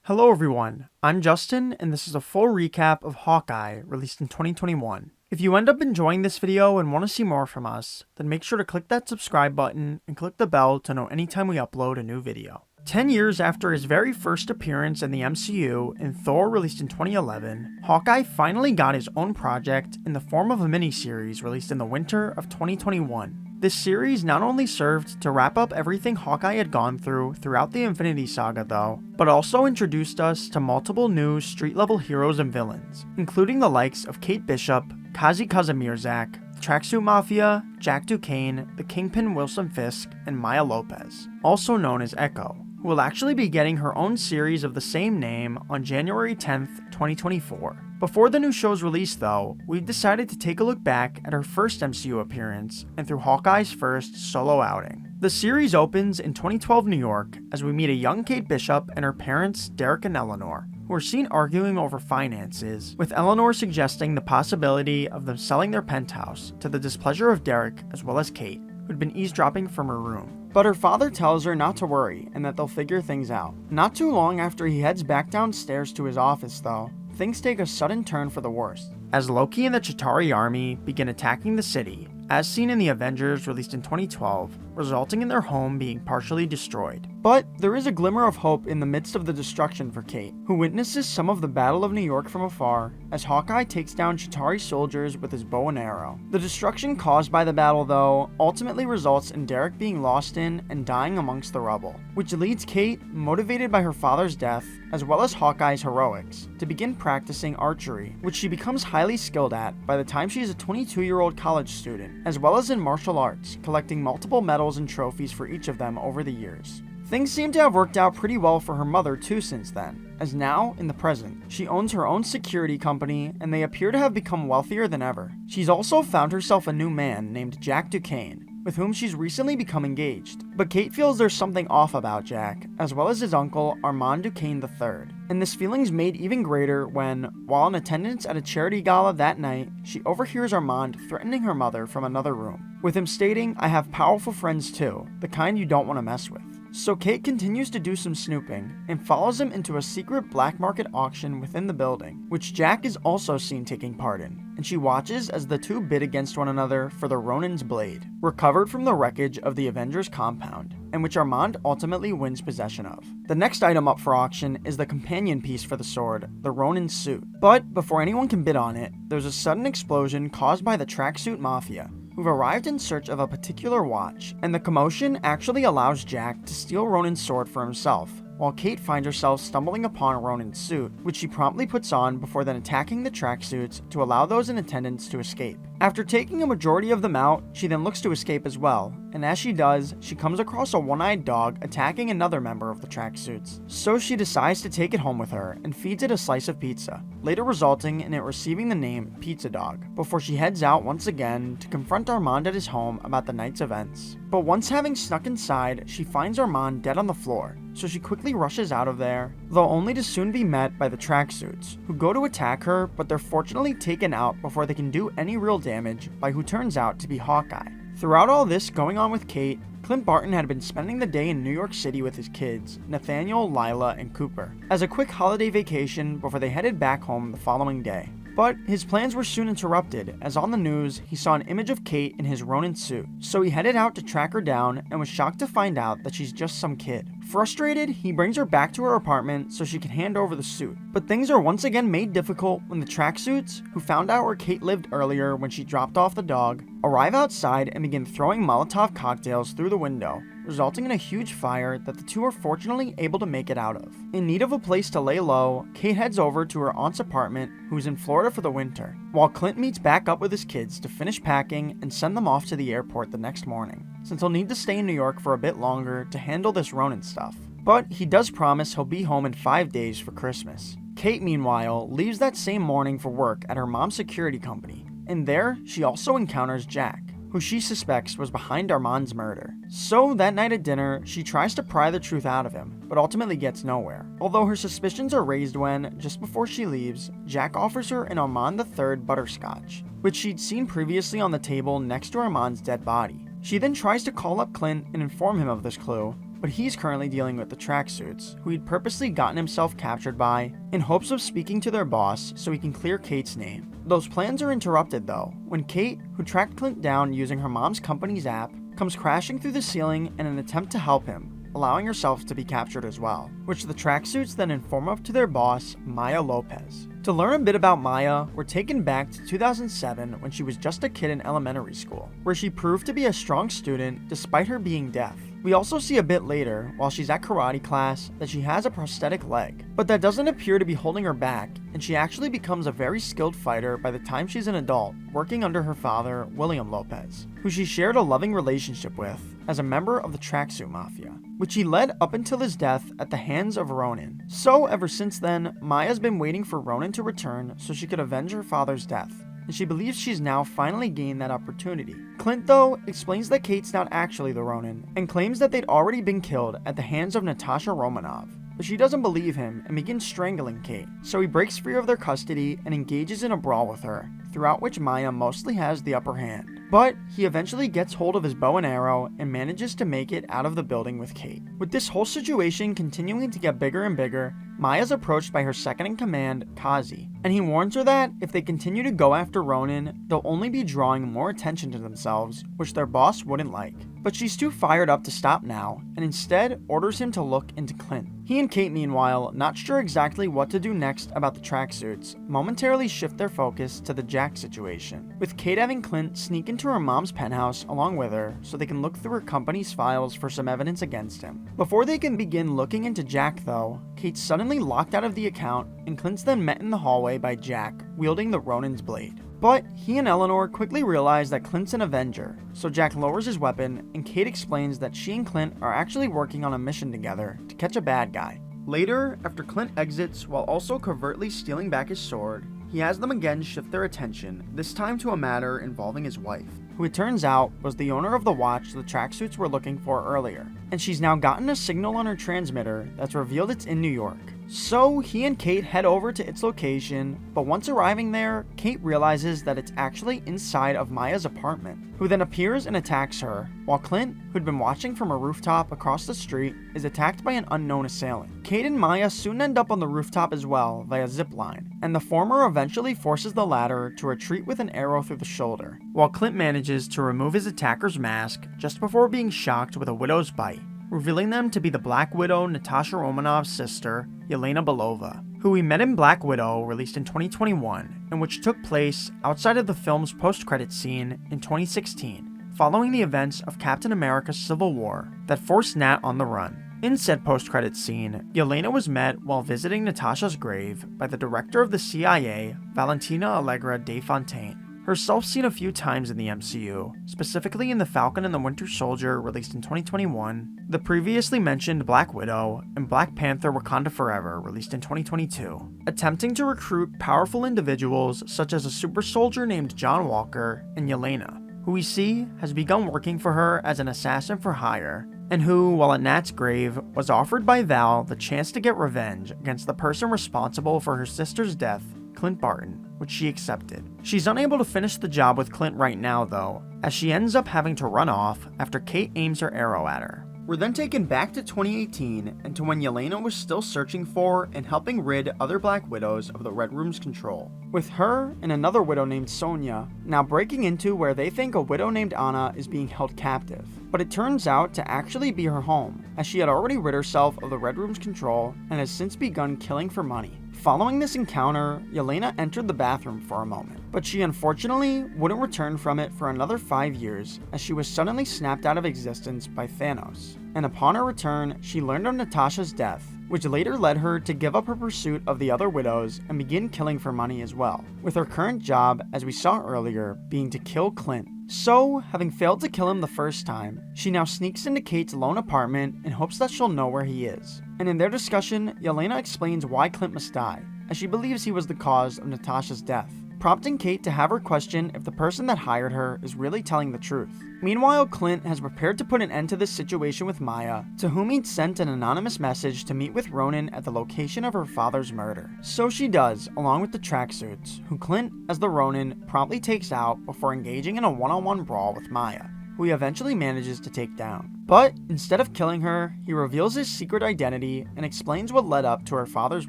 Hello everyone, I'm Justin, and this is a full recap of Hawkeye, released in 2021. If you end up enjoying this video and want to see more from us, then make sure to click that subscribe button and click the bell to know anytime we upload a new video. 10 years after his very first appearance in the MCU in Thor released in 2011, Hawkeye finally got his own project in the form of a miniseries released in the winter of 2021. This series not only served to wrap up everything Hawkeye had gone through throughout the Infinity Saga though, but also introduced us to multiple new street-level heroes and villains, including the likes of Kate Bishop, Kazi Kazimierczak, the Tracksuit Mafia, Jack Duquesne, the Kingpin Wilson Fisk, and Maya Lopez, also known as Echo, who will actually be getting her own series of the same name on January 10th, 2024. Before the new show's release though, we've decided to take a look back at her first MCU appearance and through Hawkeye's first solo outing. The series opens in 2012 New York as we meet a young Kate Bishop and her parents Derek and Eleanor, who are seen arguing over finances, with Eleanor suggesting the possibility of them selling their penthouse to the displeasure of Derek as well as Kate, who'd been eavesdropping from her room. But her father tells her not to worry and that they'll figure things out. Not too long after he heads back downstairs to his office though, things take a sudden turn for the worst, as Loki and the Chitauri army begin attacking the city, as seen in the Avengers released in 2012, resulting in their home being partially destroyed. But there is a glimmer of hope in the midst of the destruction for Kate, who witnesses some of the Battle of New York from afar as Hawkeye takes down Chitauri soldiers with his bow and arrow. The destruction caused by the battle though ultimately results in Derek being lost in and dying amongst the rubble, which leads Kate, motivated by her father's death as well as Hawkeye's heroics, to begin practicing archery, which she becomes highly skilled at by the time she is a 22-year-old college student, as well as in martial arts, collecting multiple medals and trophies for each of them over the years. Things seem to have worked out pretty well for her mother too since then, as now, in the present, she owns her own security company and they appear to have become wealthier than ever. She's also found herself a new man named Jack Duquesne, with whom she's recently become engaged. But Kate feels there's something off about Jack, as well as his uncle Armand Duquesne III. And this feeling's made even greater when, while in attendance at a charity gala that night, she overhears Armand threatening her mother from another room, with him stating, "I have powerful friends too, the kind you don't want to mess with." So Kate continues to do some snooping, and follows him into a secret black market auction within the building, which Jack is also seen taking part in, and she watches as the two bid against one another for the Ronin's blade, recovered from the wreckage of the Avengers compound, and which Armand ultimately wins possession of. The next item up for auction is the companion piece for the sword, the Ronin's suit. But before anyone can bid on it, there's a sudden explosion caused by the Tracksuit Mafia, who've arrived in search of a particular watch, and the commotion actually allows Jack to steal Ronin's sword for himself, while Kate finds herself stumbling upon Ronin's suit, which she promptly puts on before then attacking the tracksuits to allow those in attendance to escape. After taking a majority of them out, she then looks to escape as well, and as she does, she comes across a one-eyed dog attacking another member of the tracksuits. So she decides to take it home with her and feeds it a slice of pizza, later resulting in it receiving the name Pizza Dog, before she heads out once again to confront Armand at his home about the night's events. But once having snuck inside, she finds Armand dead on the floor, so she quickly rushes out of there, though only to soon be met by the tracksuits, who go to attack her, but they're fortunately taken out before they can do any real damage by who turns out to be Hawkeye. Throughout all this going on with Kate, Clint Barton had been spending the day in New York City with his kids, Nathaniel, Lila, and Cooper, as a quick holiday vacation before they headed back home the following day. But his plans were soon interrupted, as on the news, he saw an image of Kate in his Ronin suit, so he headed out to track her down and was shocked to find out that she's just some kid. Frustrated, he brings her back to her apartment so she can hand over the suit. But things are once again made difficult when the tracksuits, who found out where Kate lived earlier when she dropped off the dog, arrive outside and begin throwing Molotov cocktails through the window, resulting in a huge fire that the two are fortunately able to make it out of. In need of a place to lay low, Kate heads over to her aunt's apartment, who's in Florida for the winter, while Clint meets back up with his kids to finish packing and send them off to the airport the next morning, since he'll need to stay in New York for a bit longer to handle this Ronin stuff. But he does promise he'll be home in 5 days for Christmas. Kate, meanwhile, leaves that same morning for work at her mom's security company, and there she also encounters Jack, who she suspects was behind Armand's murder. So that night at dinner, she tries to pry the truth out of him, but ultimately gets nowhere. Although her suspicions are raised when, just before she leaves, Jack offers her an Armand III butterscotch, which she'd seen previously on the table next to Armand's dead body. She then tries to call up Clint and inform him of this clue, but he's currently dealing with the Tracksuits, who he'd purposely gotten himself captured by in hopes of speaking to their boss so he can clear Kate's name. Those plans are interrupted though, when Kate, who tracked Clint down using her mom's company's app, comes crashing through the ceiling in an attempt to help him, allowing herself to be captured as well, which the Tracksuits then inform of to their boss, Maya Lopez. To learn a bit about Maya, we're taken back to 2007 when she was just a kid in elementary school, where she proved to be a strong student despite her being deaf. We also see a bit later, while she's at karate class, that she has a prosthetic leg, but that doesn't appear to be holding her back, and she actually becomes a very skilled fighter by the time she's an adult, working under her father, William Lopez, who she shared a loving relationship with as a member of the Tracksuit Mafia, which he led up until his death at the hands of Ronin. So ever since then, Maya's been waiting for Ronin to return so she could avenge her father's death, and she believes she's now finally gained that opportunity. Clint, though, explains that Kate's not actually the Ronin, and claims that they'd already been killed at the hands of Natasha Romanoff, but she doesn't believe him and begins strangling Kate, so he breaks free of their custody and engages in a brawl with her, throughout which Maya mostly has the upper hand. But he eventually gets hold of his bow and arrow and manages to make it out of the building with Kate. With this whole situation continuing to get bigger and bigger, Maya's approached by her second-in-command, Kazi, and he warns her that if they continue to go after Ronin, they'll only be drawing more attention to themselves, which their boss wouldn't like. But she's too fired up to stop now, and instead orders him to look into Clint. He and Kate, meanwhile, not sure exactly what to do next about the Tracksuits, momentarily shift their focus to the Jack situation, with Kate having Clint sneak into her mom's penthouse along with her so they can look through her company's files for some evidence against him. Before they can begin looking into Jack though, Kate's suddenly locked out of the account, and Clint's then met in the hallway by Jack, wielding the Ronin's blade. But he and Eleanor quickly realize that Clint's an Avenger, so Jack lowers his weapon, and Kate explains that she and Clint are actually working on a mission together to catch a bad guy. Later, after Clint exits while also covertly stealing back his sword, he has them again shift their attention, this time to a matter involving his wife, who it turns out was the owner of the watch the Tracksuits were looking for earlier, and she's now gotten a signal on her transmitter that's revealed it's in New York. So he and Kate head over to its location, but once arriving there, Kate realizes that it's actually inside of Maya's apartment, who then appears and attacks her, while Clint, who'd been watching from a rooftop across the street, is attacked by an unknown assailant. Kate and Maya soon end up on the rooftop as well via zipline, and the former eventually forces the latter to retreat with an arrow through the shoulder, while Clint manages to remove his attacker's mask just before being shocked with a widow's bite, revealing them to be the Black Widow Natasha Romanoff's sister, Yelena Belova, who we met in Black Widow, released in 2021, and which took place outside of the film's post-credits scene in 2016, following the events of Captain America's Civil War that forced Nat on the run. In said post-credits scene, Yelena was met while visiting Natasha's grave by the director of the CIA, Valentina Allegra de Fontaine, herself seen a few times in the MCU, specifically in The Falcon and the Winter Soldier, released in 2021, the previously mentioned Black Widow, and Black Panther Wakanda Forever, released in 2022, attempting to recruit powerful individuals such as a super soldier named John Walker and Yelena, who we see has begun working for her as an assassin for hire, and who, while at Nat's grave, was offered by Val the chance to get revenge against the person responsible for her sister's death, Clint Barton, which she accepted. She's unable to finish the job with Clint right now though, as she ends up having to run off after Kate aims her arrow at her. We're then taken back to 2018 and to when Yelena was still searching for and helping rid other Black Widows of the Red Room's control, with her and another widow named Sonya now breaking into where they think a widow named Anna is being held captive. But it turns out to actually be her home, as she had already rid herself of the Red Room's control and has since begun killing for money. Following this encounter, Yelena entered the bathroom for a moment, but she unfortunately wouldn't return from it for another 5 years, as she was suddenly snapped out of existence by Thanos. And upon her return, she learned of Natasha's death, which later led her to give up her pursuit of the other widows and begin killing for money as well, with her current job, as we saw earlier, being to kill Clint. So, having failed to kill him the first time, she now sneaks into Kate's lone apartment in hopes that she'll know where he is. And in their discussion, Yelena explains why Clint must die, as she believes he was the cause of Natasha's death, prompting Kate to have her question if the person that hired her is really telling the truth. Meanwhile, Clint has prepared to put an end to this situation with Maya, to whom he'd sent an anonymous message to meet with Ronin at the location of her father's murder. So she does, along with the Tracksuits, who Clint, as the Ronin, promptly takes out before engaging in a one-on-one brawl with Maya. who he eventually manages to take down. But instead of killing her, he reveals his secret identity and explains what led up to her father's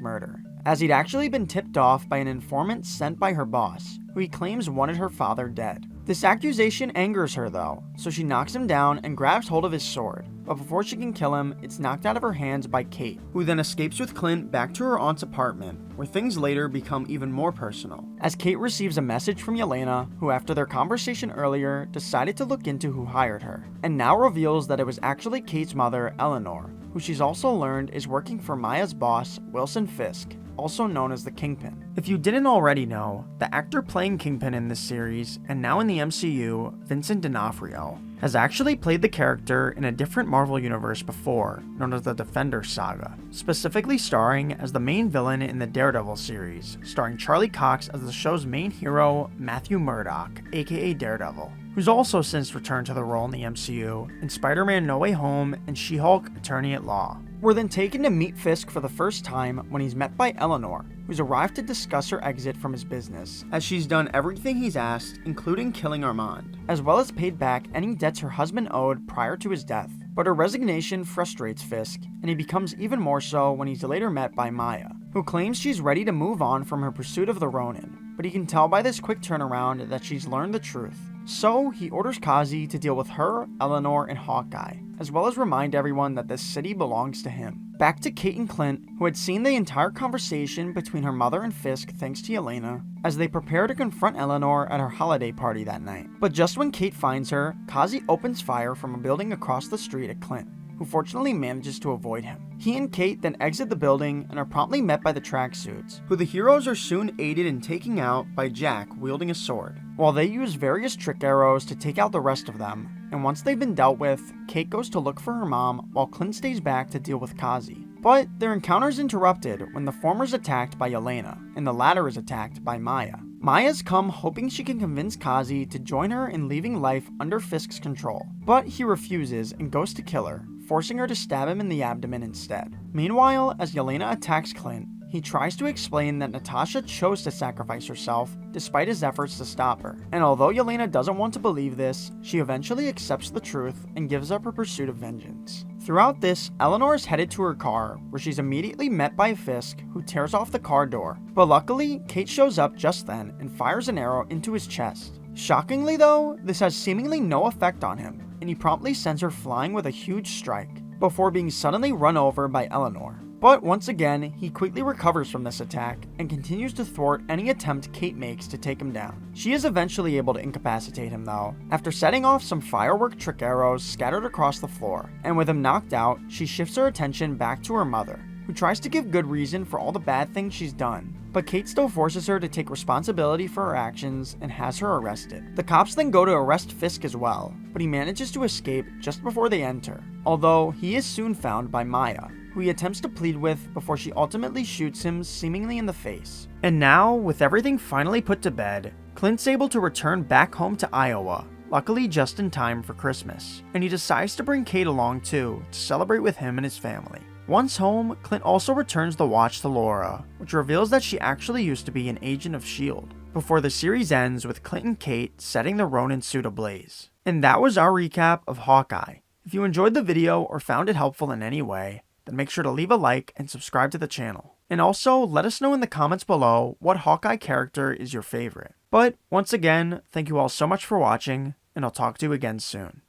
murder, as he'd actually been tipped off by an informant sent by her boss, who he claims wanted her father dead. This accusation angers her though, so she knocks him down and grabs hold of his sword, but before she can kill him, it's knocked out of her hands by Kate, who then escapes with Clint back to her aunt's apartment, where things later become even more personal, as Kate receives a message from Yelena, who after their conversation earlier, decided to look into who hired her, and now reveals that it was actually Kate's mother, Eleanor, who she's also learned is working for Maya's boss, Wilson Fisk, also known as the Kingpin. If you didn't already know, the actor playing Kingpin in this series, and now in the MCU, Vincent D'Onofrio, has actually played the character in a different Marvel universe before, known as the Defender Saga, specifically starring as the main villain in the Daredevil series, starring Charlie Cox as the show's main hero, Matthew Murdock, aka Daredevil, who's also since returned to the role in the MCU in Spider-Man No Way Home and She-Hulk Attorney at Law. We're then taken to meet Fisk for the first time when he's met by Eleanor, who's arrived to discuss her exit from his business, as she's done everything he's asked, including killing Armand, as well as paid back any debts her husband owed prior to his death. But her resignation frustrates Fisk, and he becomes even more so when he's later met by Maya, who claims she's ready to move on from her pursuit of the Ronin, but he can tell by this quick turnaround that she's learned the truth. So he orders Kazi to deal with her, Eleanor, and Hawkeye, as well as remind everyone that this city belongs to him. Back to Kate and Clint, who had seen the entire conversation between her mother and Fisk thanks to Yelena, as they prepare to confront Eleanor at her holiday party that night. But just when Kate finds her, Kazi opens fire from a building across the street at Clint, who fortunately manages to avoid him. He and Kate then exit the building and are promptly met by the Tracksuits, who the heroes are soon aided in taking out by Jack wielding a sword, while they use various trick arrows to take out the rest of them. And once they've been dealt with, Kate goes to look for her mom while Clint stays back to deal with Kazi. But their encounter is interrupted when the former is attacked by Yelena, and the latter is attacked by Maya. Maya's come hoping she can convince Kazi to join her in leaving life under Fisk's control, but he refuses and goes to kill her, forcing her to stab him in the abdomen instead. Meanwhile, as Yelena attacks Clint, he tries to explain that Natasha chose to sacrifice herself despite his efforts to stop her. And although Yelena doesn't want to believe this, she eventually accepts the truth and gives up her pursuit of vengeance. Throughout this, Eleanor is headed to her car, where she's immediately met by Fisk, who tears off the car door. But luckily, Kate shows up just then and fires an arrow into his chest. Shockingly though, this has seemingly no effect on him, and he promptly sends her flying with a huge strike, before being suddenly run over by Eleanor. But once again, he quickly recovers from this attack and continues to thwart any attempt Kate makes to take him down. She is eventually able to incapacitate him though, after setting off some firework trick arrows scattered across the floor, and with him knocked out, she shifts her attention back to her mother, who tries to give good reason for all the bad things she's done. But Kate still forces her to take responsibility for her actions and has her arrested. The cops then go to arrest Fisk as well, but he manages to escape just before they enter, although he is soon found by Maya, who he attempts to plead with before she ultimately shoots him seemingly in the face. And now, with everything finally put to bed, Clint's able to return back home to Iowa, luckily just in time for Christmas, and he decides to bring Kate along too to celebrate with him and his family. Once home, Clint also returns the watch to Laura, which reveals that she actually used to be an agent of S.H.I.E.L.D., before the series ends with Clint and Kate setting the Ronin suit ablaze. And that was our recap of Hawkeye. If you enjoyed the video or found it helpful in any way, then make sure to leave a like and subscribe to the channel. And also, let us know in the comments below what Hawkeye character is your favorite. But once again, thank you all so much for watching, and I'll talk to you again soon.